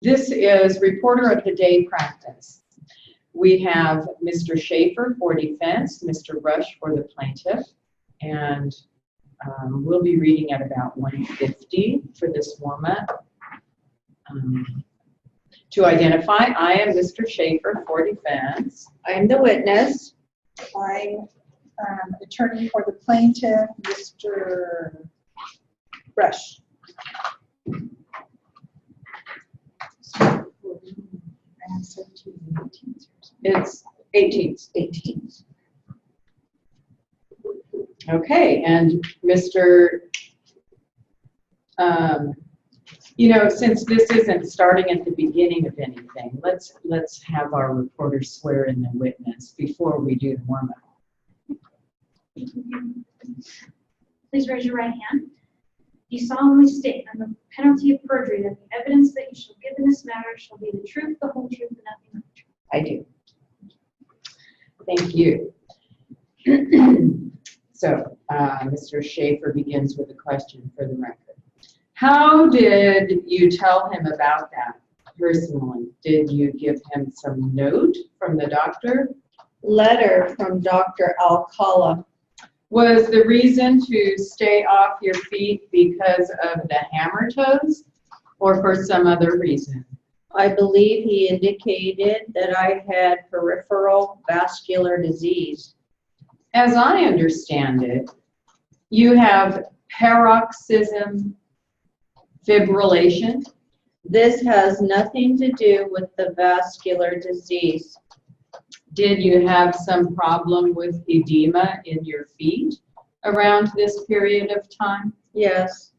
This is Reporter of the Day practice. We have Mr. Schaefer for defense, Mr. Rush for the plaintiff, and we'll be reading at about 1:50 for this warm-up. To identify, I am Mr. Schaefer for defense. I am the witness. I'm attorney for the plaintiff, Mr. Rush. It's 18th. 18th. Okay, and Mr. Since this isn't starting at the beginning of anything, let's have our reporter swear in the witness before we do the warm-up. Please raise your right hand. You solemnly state under penalty of perjury that the evidence that you shall give in this matter shall be the truth, the whole truth, and nothing but the truth. I do. Thank you. So, Mr. Schaefer begins with a question for the record. How did you tell him about that personally? Did you give him some note from the doctor? Letter from Dr. Alcala. Was the reason to stay off your feet because of the hammer toes or for some other reason? I believe he indicated that I had peripheral vascular disease. As I understand it, you have paroxysm fibrillation. This has nothing to do with the vascular disease. Did you have some problem with edema in your feet around this period of time? Yes.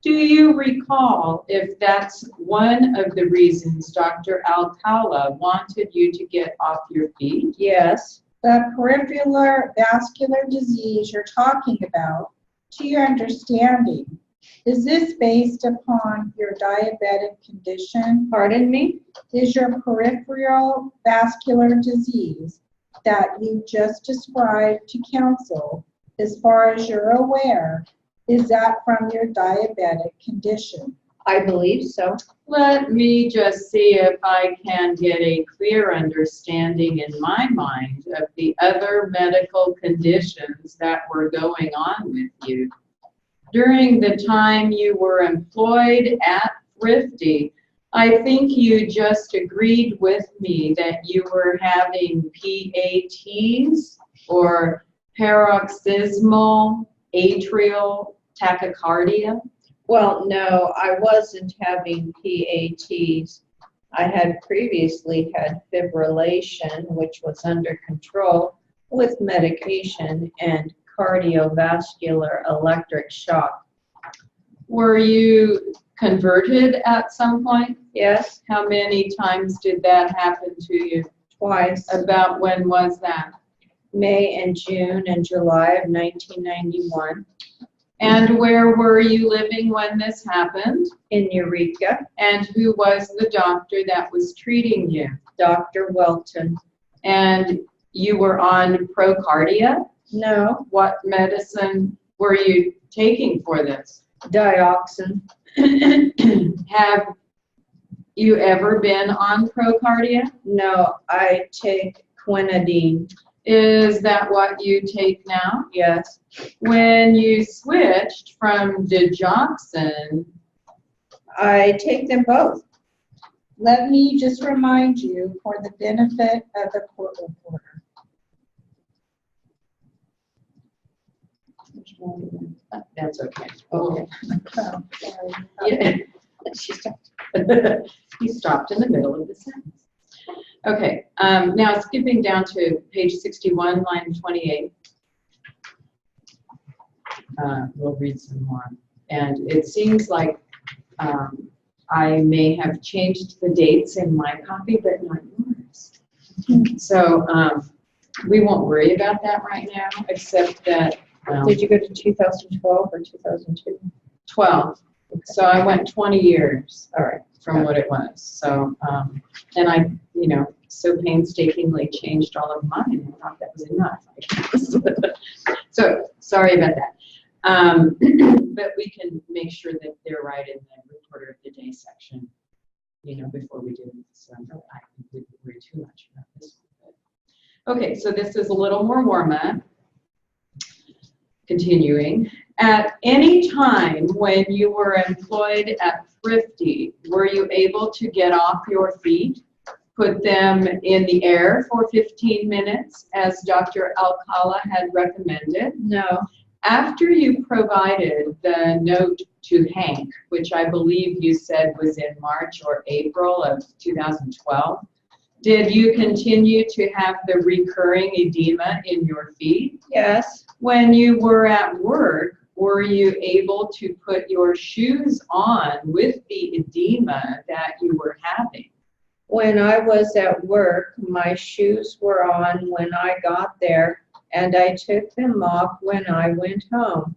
Do you recall if that's one of the reasons Dr. Alcala wanted you to get off your feet? Yes. The peripheral vascular disease you're talking about, to your understanding, is this based upon your diabetic condition? Pardon me? Is your peripheral vascular disease that you just described to counsel, as far as you're aware, is that from your diabetic condition? I believe so. Let me just see if I can get a clear understanding in my mind of the other medical conditions that were going on with you. During the time you were employed at Thrifty, I think you just agreed with me that you were having PATs or paroxysmal atrial tachycardia. Well, no, I wasn't having PATs. I had previously had fibrillation, which was under control with medication, and cardiovascular electric shock. Were you converted at some point? Yes, How many times did that happen to you? twice. About when was that? May and June and July of 1991 And where were you living when this happened? in Eureka. And who was the doctor that was treating you? Dr. Welton. And you were on Procardia? No, What medicine were you taking for this? dioxin. Have you ever been on Procardia? No, I take quinidine. Is that what you take now? Yes. When you switched from digoxin, I take them both. Let me just remind you, for the benefit of the court reporter. that's okay. Okay. Oh, sorry. yeah. He stopped in the middle of the sentence. Okay, now skipping down to page 61, line 28. We'll read some more. And it seems like I may have changed the dates in my copy, but not yours. So we won't worry about that right now, except that Did you go to 2012 or 2002? 12. So I went 20 years. All right. From what it was. So, and I, so painstakingly changed all of mine. I thought that was enough, I guess. So, sorry about that. But we can make sure that they're right in the Reporter of the Day section. before we did it. So I didn't worry too much about this one. Okay, so this is a little more warm-up. Continuing. At any time when you were employed at Thrifty, were you able to get off your feet, put them in the air for 15 minutes, as Dr. Alcala had recommended? No. After you provided the note to Hank, which I believe you said was in March or April of 2012, did you continue to have the recurring edema in your feet? Yes. When you were at work, were you able to put your shoes on with the edema that you were having? When I was at work, my shoes were on when I got there, and I took them off when I went home.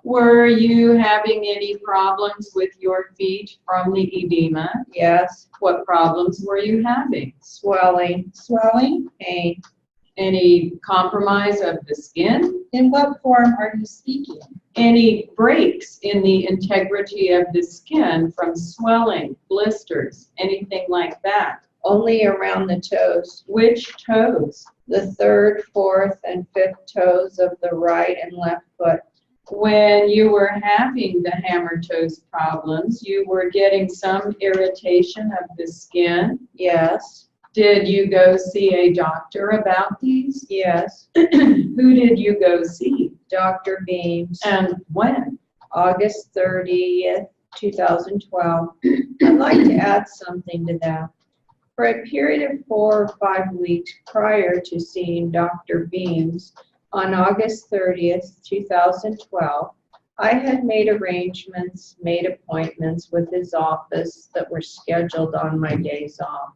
Were you having any problems with your feet from the edema? Yes. What problems were you having? Swelling, Swelling? pain. Any compromise of the skin? In what form are you speaking? Any breaks in the integrity of the skin from swelling, blisters, anything like that? Only around the toes. Which toes? The third, fourth, and fifth toes of the right and left foot. When you were having the hammer toes problems, you were getting some irritation of the skin. Yes. Did you go see a doctor about these? Yes. Who did you go see? Dr. Beams. And when? August 30th, 2012. I'd like to add something to that. For a period of 4 or 5 weeks prior to seeing Dr. Beams, on August 30th, 2012, I had made arrangements, made appointments with his office that were scheduled on my days off.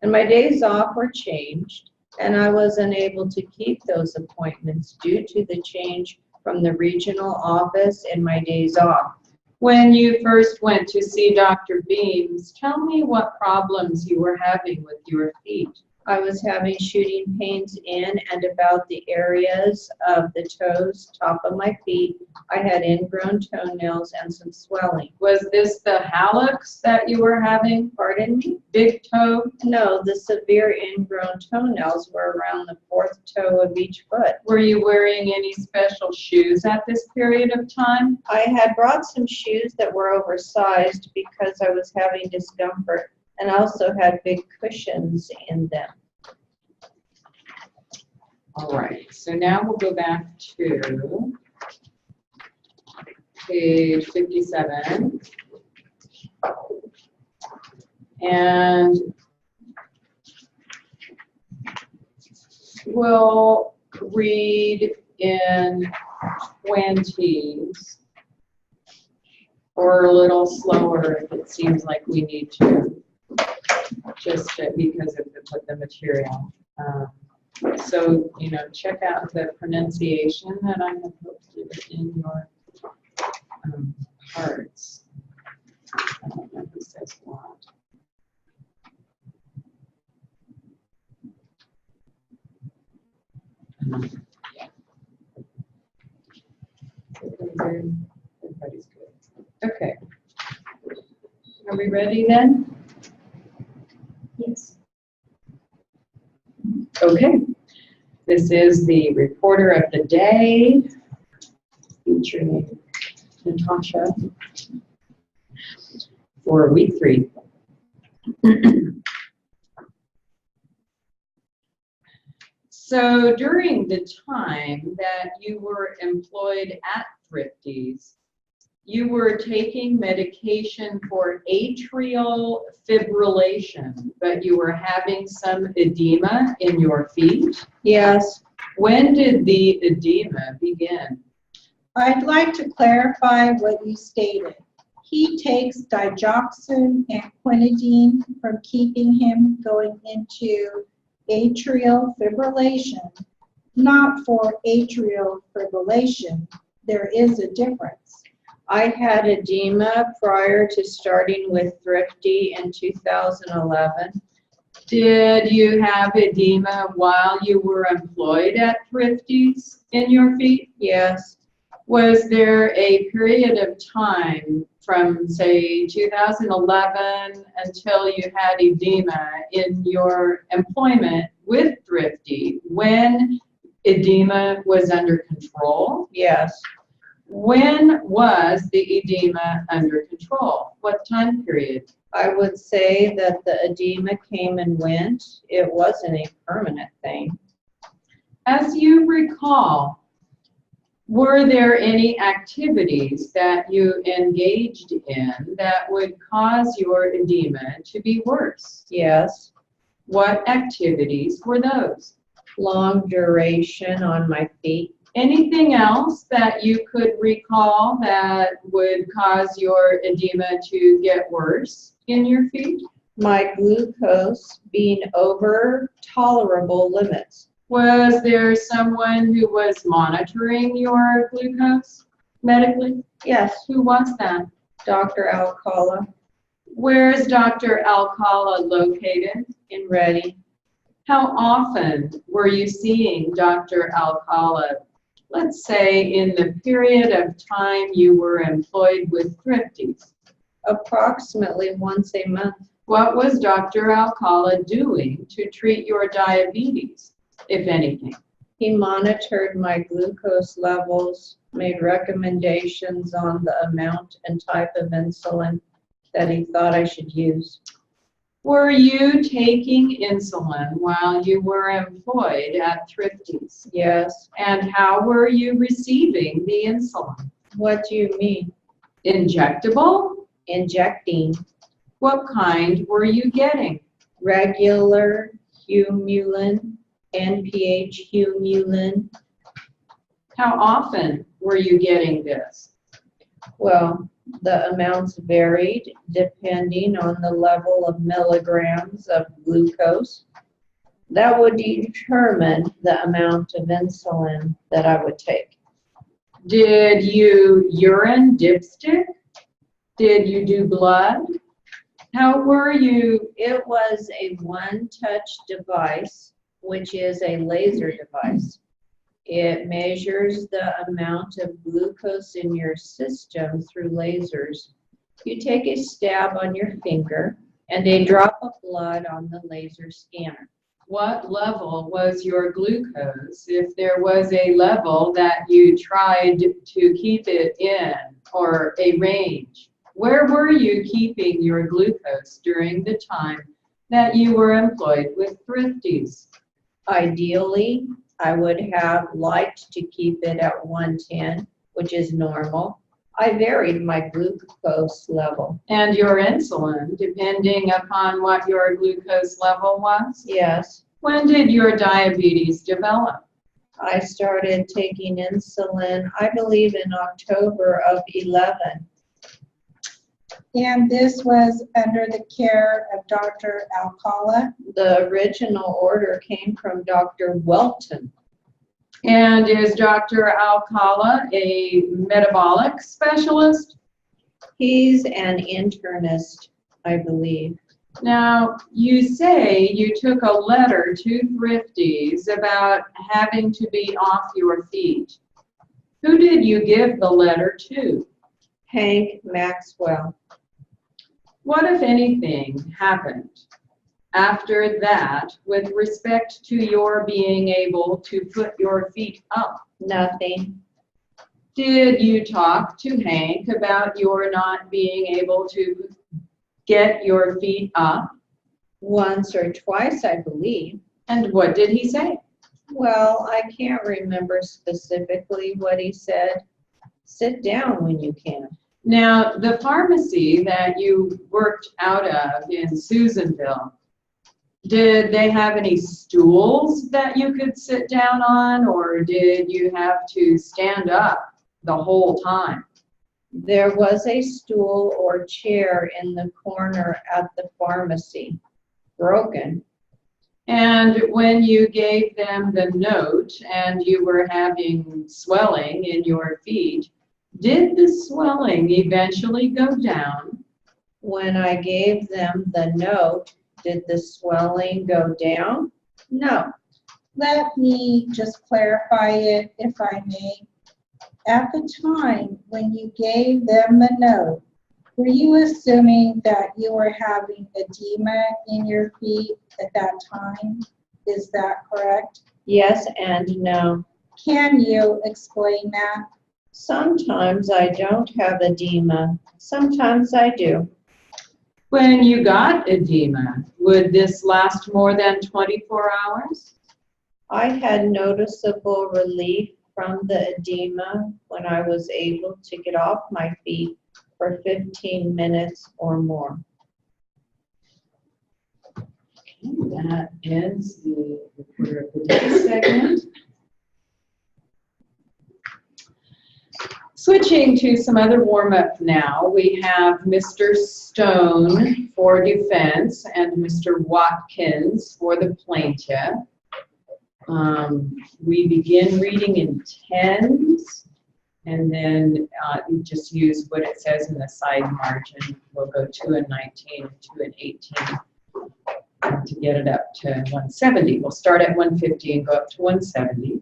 And my days off were changed, and I was unable to keep those appointments due to the change from the regional office and my days off. When you first went to see Dr. Beams, tell me what problems you were having with your feet. I was having shooting pains in and about the areas of the toes, top of my feet. I had ingrown toenails and some swelling. Was this the hallux that you were having? Pardon me? Big toe? No, the severe ingrown toenails were around the fourth toe of each foot. Were you wearing any special shoes at this period of time? I had brought some shoes that were oversized because I was having discomfort, and also had big cushions in them. All right, so now we'll go back to page 57. And we'll read in 20s or a little slower if it seems like we need to, just because of the material. So, check out the pronunciation that I have posted in your parts. I don't know who says what. Yeah. Everybody's good. Okay. Are we ready then? Yes. Okay. This is the reporter of the day, featuring Natasha for week 3. So during the time that you were employed at Thrifty's, you were taking medication for atrial fibrillation, but you were having some edema in your feet. Yes. When did the edema begin? I'd like to clarify what you stated. He takes digoxin and quinidine from keeping him going into atrial fibrillation, not for atrial fibrillation. There is a difference. I had edema prior to starting with Thrifty in 2011. Did you have edema while you were employed at Thrifty's in your feet? Yes. Was there a period of time from, say, 2011 until you had edema in your employment with Thrifty when edema was under control? Yes. When was the edema under control? What time period? I would say that the edema came and went. It wasn't a permanent thing. As you recall, were there any activities that you engaged in that would cause your edema to be worse? Yes. What activities were those? Long duration on my feet. Anything else that you could recall that would cause your edema to get worse in your feet? My glucose being over tolerable limits. Was there someone who was monitoring your glucose medically? Yes. Who was that? Dr. Alcala Where is Dr. Alcala located? in Ready. How often were you seeing Dr. Alcala? Let's say in the period of time you were employed with Thrifty's. Approximately once a month. What was Dr. Alcala doing to treat your diabetes, if anything? He monitored my glucose levels, made recommendations on the amount and type of insulin that he thought I should use. Were you taking insulin while you were employed at Thrifty's? Yes. And how were you receiving the insulin? What do you mean? Injectable? Injecting. What kind were you getting? Regular Humulin, NPH Humulin. How often were you getting this? Well, the amounts varied depending on the level of milligrams of glucose. That would determine the amount of insulin that I would take. Did you urine dipstick? Did you do blood? How were you? It was a one-touch device, which is a laser device. It measures the amount of glucose in your system through lasers. You take a stab on your finger and a drop of blood on the laser scanner. What level was your glucose, if there was a level that you tried to keep it in, or a range? Where were you keeping your glucose during the time that you were employed with Thrifty's? Ideally, I would have liked to keep it at 110, which is normal. I varied my glucose level. And your insulin, depending upon what your glucose level was? Yes. When did your diabetes develop? I started taking insulin, I believe, in October of 11. And this was under the care of Dr. Alcala. The original order came from Dr. Welton. And is Dr. Alcala a metabolic specialist? He's an internist, I believe. Now, you say you took a letter to Thrifty's about having to be off your feet. Who did you give the letter to? Hank Maxwell. What, if anything, happened after that with respect to your being able to put your feet up? Nothing. Did you talk to Hank about your not being able to get your feet up? Once or twice, I believe. And what did he say? Well, I can't remember specifically what he said. Sit down when you can. Now, the pharmacy that you worked out of in Susanville, did they have any stools that you could sit down on, or did you have to stand up the whole time? There was a stool or chair in the corner at the pharmacy, broken. And when you gave them the note and you were having swelling in your feet, did the swelling eventually go down? When I gave them the note, did the swelling go down? No. Let me just clarify it, if I may. At the time when you gave them the note, were you assuming that you were having edema in your feet at that time? Is that correct? Yes and no. Can you explain that? Sometimes I don't have edema. Sometimes I do. When you got edema, would this last more than 24 hours? I had noticeable relief from the edema when I was able to get off my feet for 15 minutes or more. That ends the reporter of the day segment. Switching to some other warm-up now, we have Mr. Stone for defense and Mr. Watkins for the plaintiff. We begin reading in tens, and then you just use what it says in the side margin. We'll go 2 and 19, 2 and 18 to get it up to 170. We'll start at 150 and go up to 170.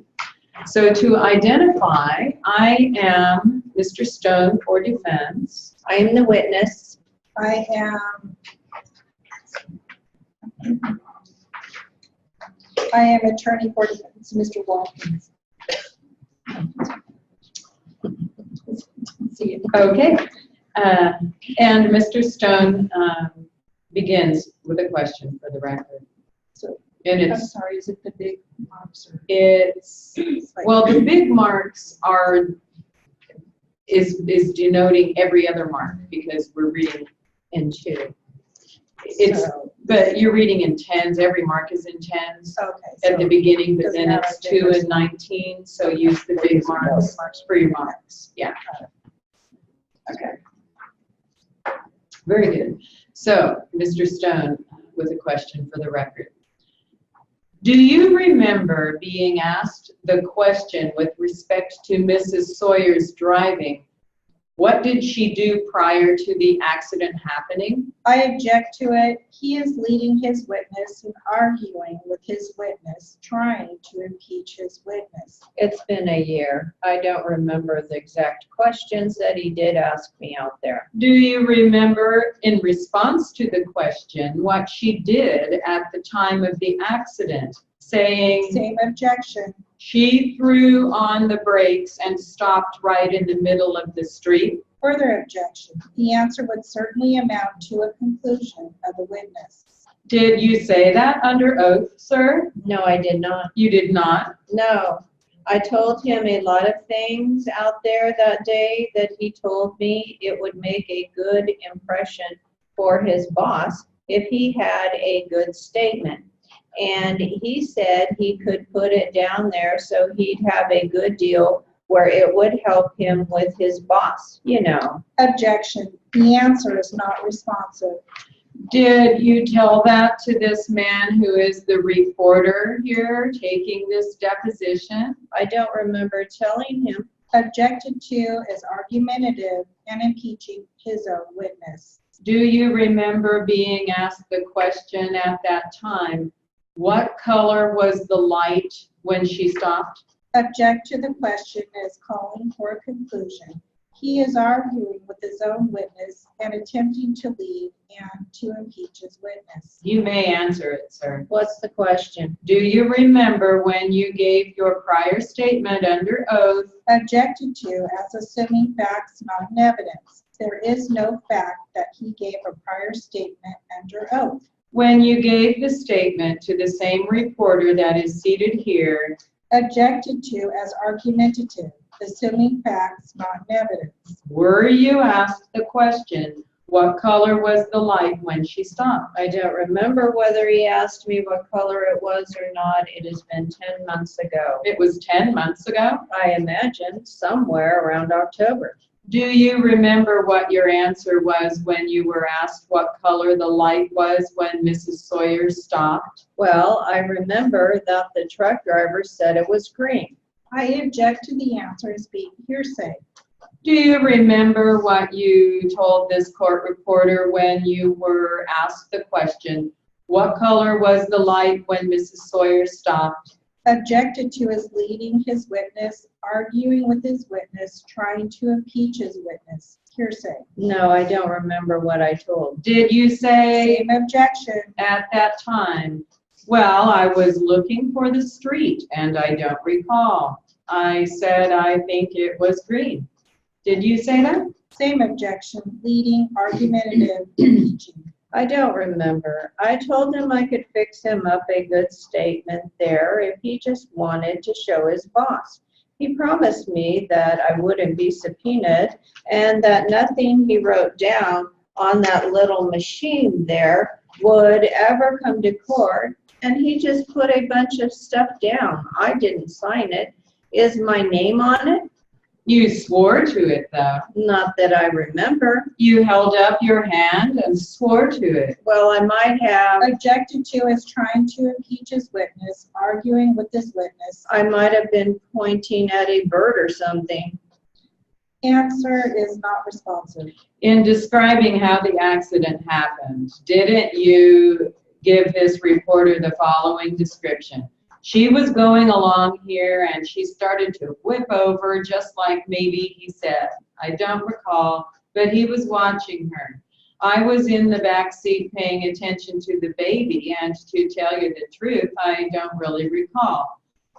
So to identify, I am Mr. Stone for defense. I am the witness. I am attorney for defense, Mr. Watkins. Okay. And Mr. Stone begins with a question for the record. So, And I'm it's, sorry, is it the big marks or? it's, well, the big marks is denoting every other mark because we're reading in 2. It's, So, but you're reading in tens, every mark is in tens okay. at the beginning, but doesn't then have it's a 2 difference. and 19, so use the big marks for your marks. Yeah. Okay. Very good. So, Mr. Stone with a question for the record. Do you remember being asked the question with respect to Mrs. Sawyer's driving? What did she do prior to the accident happening? I object to it. He is leading his witness and arguing with his witness, trying to impeach his witness. It's been a year. I don't remember the exact questions that he did ask me out there. Do you remember, in response to the question, what she did at the time of the accident, saying Same objection. she threw on the brakes and stopped right in the middle of the street? Further objection. The answer would certainly amount to a conclusion of the witness. Did you say that under oath, sir? No, I did not. You did not? No. I told him a lot of things out there that day that he told me it would make a good impression for his boss if he had a good statement. And he said he could put it down there so he'd have a good deal where it would help him with his boss, you know. Objection. The answer is not responsive. Did you tell that to this man who is the reporter here taking this deposition? I don't remember telling him. Objected to as argumentative and impeaching his own witness. Do you remember being asked the question at that time, what color was the light when she stopped? Object to the question as calling for a conclusion. He is arguing with his own witness and attempting to lead and to impeach his witness. You may answer it, sir. What's the question? Do you remember when you gave your prior statement under oath? Objected to as assuming facts not in evidence. There is no fact that he gave a prior statement under oath. When you gave the statement to the same reporter that is seated here? Objected to as argumentative, assuming facts not in evidence. Were you asked the question, what color was the light when she stopped? I don't remember whether he asked me what color it was or not. It has been 10 months ago. It was 10 months ago. I imagine somewhere around October. Do you remember what your answer was when you were asked what color the light was when Mrs. Sawyer stopped? Well, I remember that the truck driver said it was green. I object to the answer as being hearsay. Do you remember what you told this court reporter when you were asked the question, what color was the light when Mrs. Sawyer stopped? Objected to as leading his witness, arguing with his witness, trying to impeach his witness. Hearsay. No, I don't remember what I told. Did you say Same objection. at that time, well, I was looking for the street and I don't recall. I said I think it was green. Did you say that? Same objection. Leading, argumentative, impeaching. I don't remember. I told him I could fix him up a good statement there if he just wanted to show his boss. He promised me that I wouldn't be subpoenaed and that nothing he wrote down on that little machine there would ever come to court, and he just put a bunch of stuff down. I didn't sign it. Is my name on it? You swore to it, though. Not that I remember. You held up your hand and swore to it. Well, I might have. Objected to as trying to impeach his witness, arguing with his witness. I might have been pointing at a bird or something. Answer is not responsive. In describing how the accident happened, didn't you give this reporter the following description? She was going along here and she started to whip over just like maybe he said. I don't recall, but he was watching her. I was in the back seat paying attention to the baby, and to tell you the truth, I don't really recall.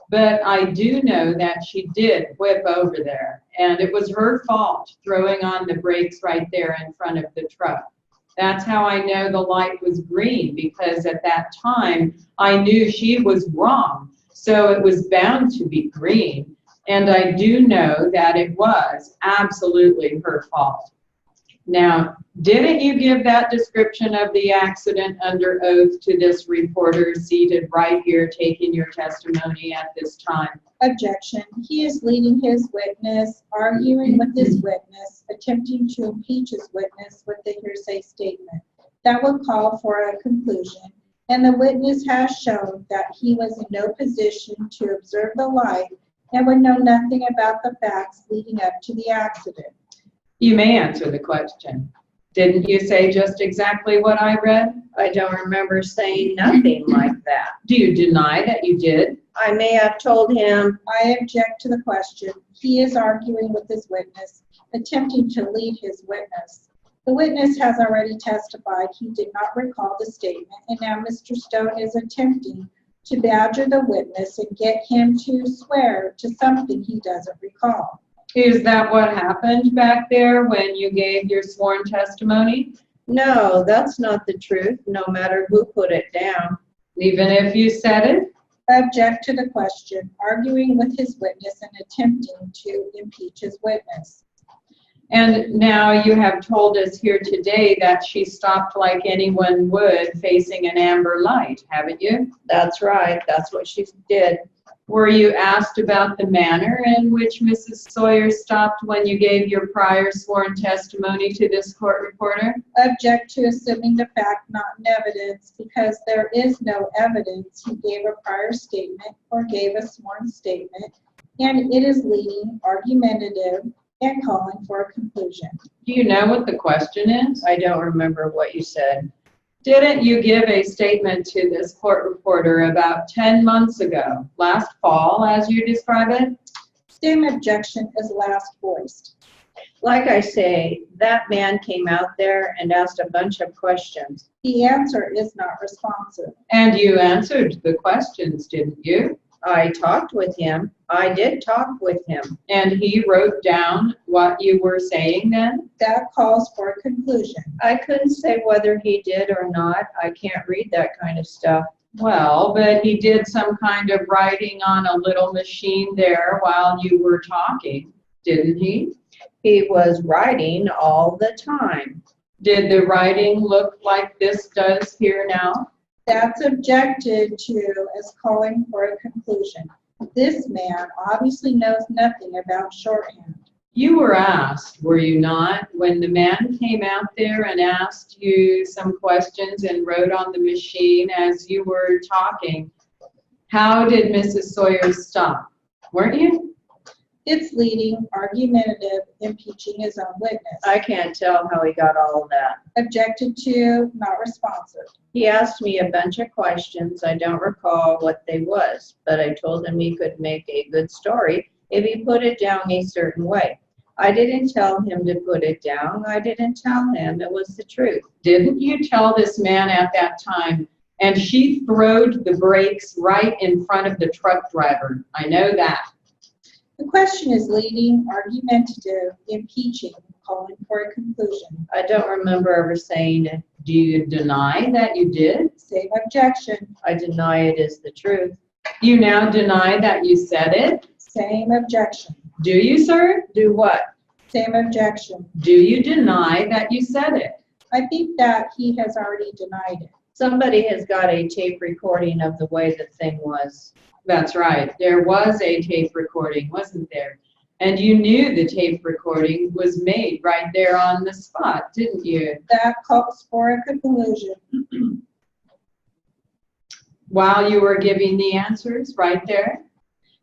But I do know that she did whip over there, and it was her fault throwing on the brakes right there in front of the truck. That's how I know the light was green, because at that time I knew she was wrong. So it was bound to be green. And I do know that it was absolutely her fault. Now, didn't you give that description of the accident under oath to this reporter seated right here taking your testimony at this time? Objection. He is leading his witness, arguing with his witness, attempting to impeach his witness with the hearsay statement. That would call for a conclusion, and the witness has shown that he was in no position to observe the light and would know nothing about the facts leading up to the accident. You may answer the question. Didn't you say just exactly what I read? I don't remember saying nothing like that. Do you deny that you did? I may have told him. I object to the question. He is arguing with his witness, attempting to lead his witness. The witness has already testified he did not recall the statement, and now Mr. Stone is attempting to badger the witness and get him to swear to something he doesn't recall. Is that what happened back there when you gave your sworn testimony? No, that's not the truth, no matter who put it down. Even if you said it? Object to the question, arguing with his witness and attempting to impeach his witness. And now you have told us here today that she stopped like anyone would facing an amber light, haven't you? That's right, that's what she did. Were you asked about the manner in which Mrs. Sawyer stopped when you gave your prior sworn testimony to this court reporter? Object to assuming the fact not in evidence, because there is no evidence he gave a prior statement or gave a sworn statement, and it is leading, argumentative, and calling for a conclusion. Do you know what the question is? I don't remember what you said. Didn't you give a statement to this court reporter about 10 months ago, last fall, as you describe it? Same objection as last voiced. Like I say, that man came out there and asked a bunch of questions. The answer is not responsive. And you answered the questions, didn't you? I talked with him. I did talk with him. And he wrote down what you were saying then? That calls for a conclusion. I couldn't say whether he did or not. I can't read that kind of stuff. Well, but he did some kind of writing on a little machine there while you were talking, didn't he? He was writing all the time. Did the writing look like this does here now? That's objected to as calling for a conclusion. This man obviously knows nothing about shorthand. You were asked, were you not, when the man came out there and asked you some questions and wrote on the machine as you were talking, how did Mrs. Sawyer stop? Weren't you? It's leading, argumentative, impeaching his own witness. I can't tell how he got all of that. Objected to, not responsive. He asked me a bunch of questions. I don't recall what they was, but I told him he could make a good story if he put it down a certain way. I didn't tell him to put it down. I didn't tell him it was the truth. Didn't you tell this man at that time? And she throwed the brakes right in front of the truck driver. I know that. The question is leading, argumentative, impeaching, calling for a conclusion. I don't remember ever saying it. Do you deny that you did? Same objection. I deny it is the truth. You now deny that you said it? Same objection. Do you, sir? Do what? Same objection. Do you deny that you said it? I think that he has already denied it. Somebody has got a tape recording of the way the thing was. That's right. There was a tape recording, wasn't there? And you knew the tape recording was made right there on the spot, didn't you? That calls for a conclusion. While you were giving the answers right there?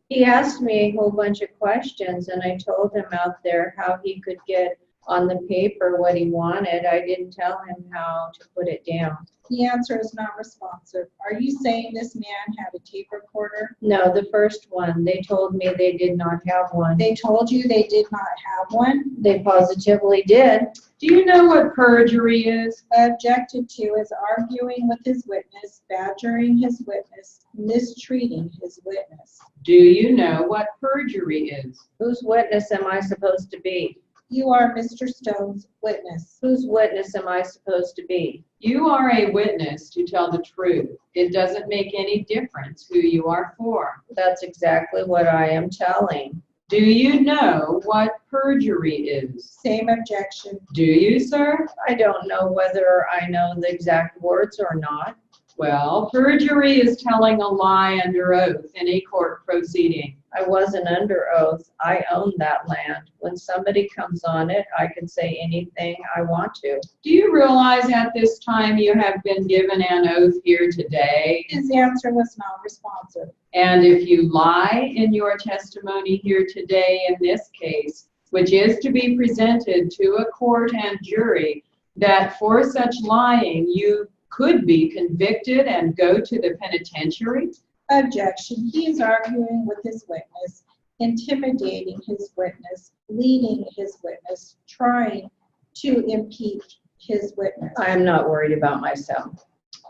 He asked me a whole bunch of questions, and I told him out there how he could get on the paper what he wanted. I didn't tell him how to put it down. The answer is not responsive. Are you saying this man had a tape recorder? No, the first one. They told me they did not have one. They told you they did not have one? They positively did. Do you know what perjury is? Objected to is arguing with his witness, badgering his witness, mistreating his witness. Do you know what perjury is? Whose witness am I supposed to be? You are Mr. Stone's witness. Whose witness am I supposed to be? You are a witness to tell the truth. It doesn't make any difference who you are for. That's exactly what I am telling. Do you know what perjury is? Same objection. Do you, sir? I don't know whether I know the exact words or not. Well, perjury is telling a lie under oath in a court proceeding. I wasn't under oath. I own that land. When somebody comes on it, I can say anything I want to. Do you realize at this time you have been given an oath here today? His answer was not responsive. And if you lie in your testimony here today in this case, which is to be presented to a court and jury, that for such lying you could be convicted and go to the penitentiary? Objection. He is arguing with his witness, intimidating his witness, leading his witness, trying to impeach his witness. I am not worried about myself.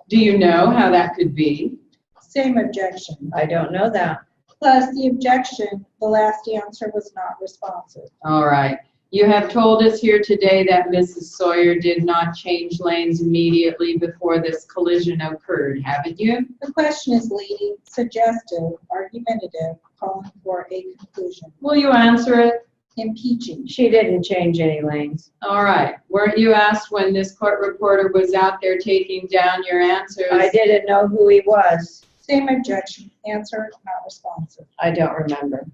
Do you know how that could be? Same objection. I don't know that. Plus the objection, the last answer was not responsive. All right. You have told us here today that Mrs. Sawyer did not change lanes immediately before this collision occurred, haven't you? The question is leading, suggestive, argumentative, calling for a conclusion. Will you answer it? Impeaching. She didn't change any lanes. All right. Weren't you asked when this court reporter was out there taking down your answers? I didn't know who he was. Same objection. Answer not responsive. I don't remember.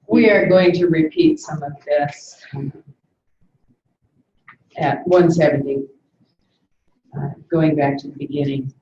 We are going to repeat some of this at 170, going back to the beginning.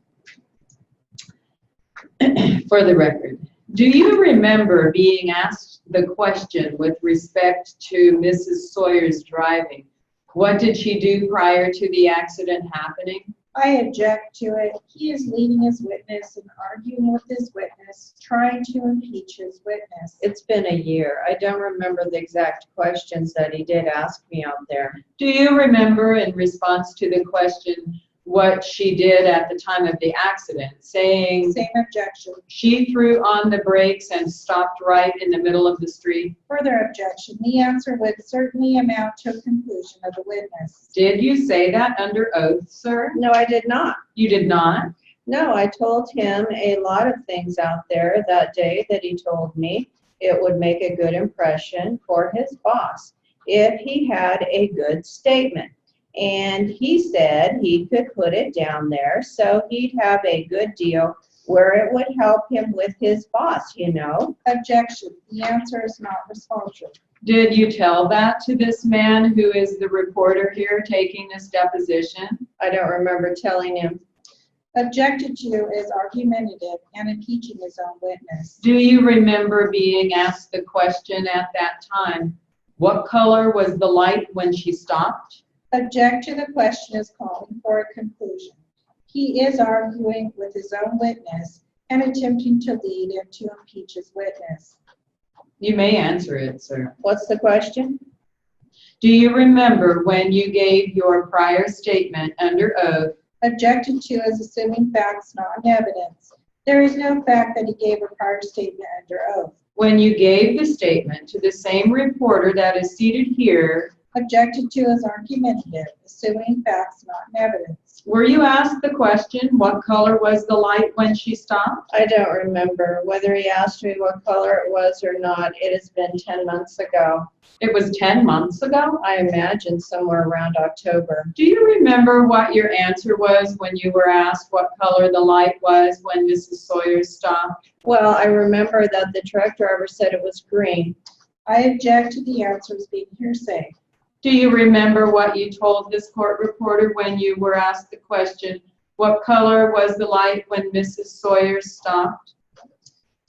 For the record, do you remember being asked the question with respect to Mrs. Sawyer's driving? What did she do prior to the accident happening? I object to it. He is leading his witness and arguing with his witness, trying to impeach his witness. It's been a year. I don't remember the exact questions that he did ask me out there. Do you remember in response to the question what she did at the time of the accident, saying Same objection. she threw on the brakes and stopped right in the middle of the street? Further objection. The answer would certainly amount to a conclusion of the witness. Did you say that under oath, sir? No, I did not. You did not? No, I told him a lot of things out there that day that he told me it would make a good impression for his boss if he had a good statement. And he said he could put it down there so he'd have a good deal where it would help him with his boss, you know. Objection. The answer is not responsive. Did you tell that to this man who is the reporter here taking this deposition? I don't remember telling him. Objected to as argumentative and impeaching his own witness. Do you remember being asked the question at that time, what color was the light when she stopped? Object to the question as calling for a conclusion. He is arguing with his own witness and attempting to lead and to impeach his witness. You may answer it, sir. What's the question? Do you remember when you gave your prior statement under oath? Objected to as assuming facts not in evidence. There is no fact that he gave a prior statement under oath. When you gave the statement to the same reporter that is seated here, Objected to as argumentative, assuming facts not in evidence. were you asked the question, what color was the light when she stopped? I don't remember whether he asked me what color it was or not. It has been 10 months ago. It was 10 months ago? I imagine somewhere around October. Do you remember what your answer was when you were asked what color the light was when Mrs. Sawyer stopped? Well, I remember that the truck driver said it was green. I object to the answers being hearsay. Do you remember what you told this court reporter when you were asked the question, what color was the light when Mrs. Sawyer stopped?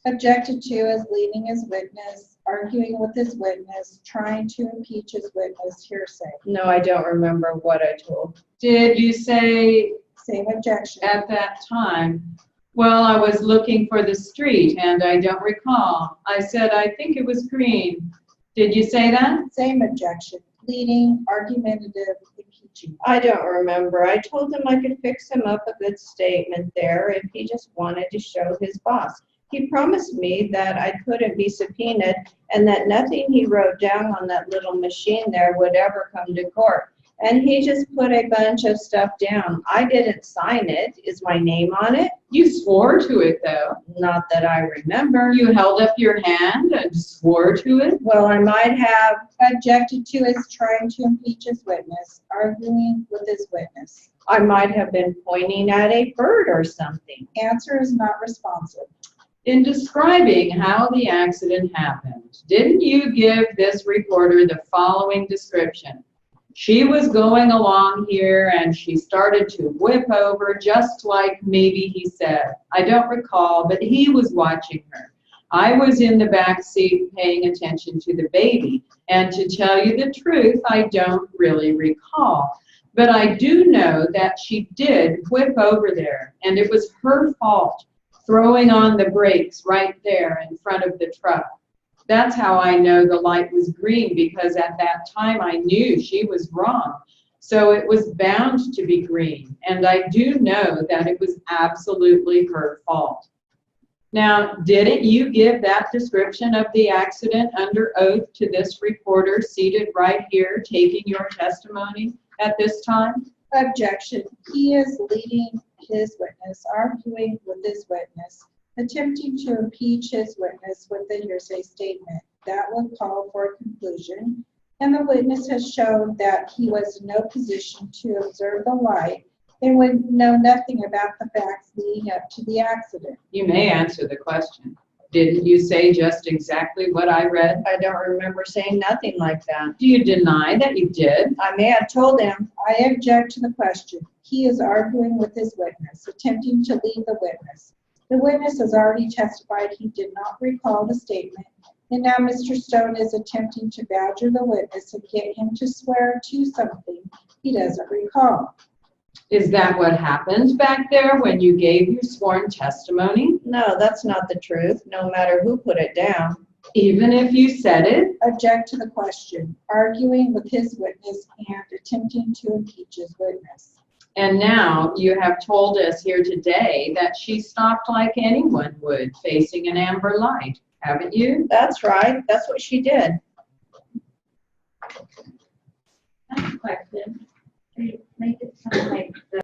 Objected to as leading his witness, arguing with his witness, trying to impeach his witness, hearsay. No, I don't remember what I told. Did you say Same objection. at that time, well, I was looking for the street and I don't recall. I said, I think it was green. Did you say that? Same objection. Leading, argumentative, impeaching. I don't remember. I told him I could fix him up a good statement there if he just wanted to show his boss. He promised me that I couldn't be subpoenaed and that nothing he wrote down on that little machine there would ever come to court. And he just put a bunch of stuff down. I didn't sign it. Is my name on it? You swore to it though. Not that I remember. You held up your hand and swore to it. Well, I might have. Objected to as trying to impeach his witness, arguing with his witness. I might have been pointing at a bird or something. Answer is not responsive. In describing how the accident happened, didn't you give this reporter the following description? She was going along here and she started to whip over just like maybe he said. I don't recall, but he was watching her. I was in the back seat paying attention to the baby. And to tell you the truth, I don't really recall. But I do know that she did whip over there, and it was her fault, throwing on the brakes right there in front of the truck. That's how I know the light was green, because at that time I knew she was wrong. So it was bound to be green, and I do know that it was absolutely her fault. Now, didn't you give that description of the accident under oath to this reporter seated right here taking your testimony at this time? Objection. He is leading his witness, arguing with his witness, attempting to impeach his witness with a hearsay statement. That would call for a conclusion, and the witness has shown that he was in no position to observe the light and would know nothing about the facts leading up to the accident. You may answer the question. Didn't you say just exactly what I read? I don't remember saying nothing like that. Do you deny that you did? I may have told him. I object to the question. He is arguing with his witness, attempting to lead the witness. The witness has already testified he did not recall the statement, and now Mr. Stone is attempting to badger the witness and get him to swear to something he doesn't recall. Is that what happened back there when you gave your sworn testimony? No, that's not the truth, no matter who put it down. Even if you said it? Object to the question, arguing with his witness and attempting to impeach his witness. And now you have told us here today that she stopped like anyone would, facing an amber light, haven't you? That's right, that's what she did. Question. They make it sound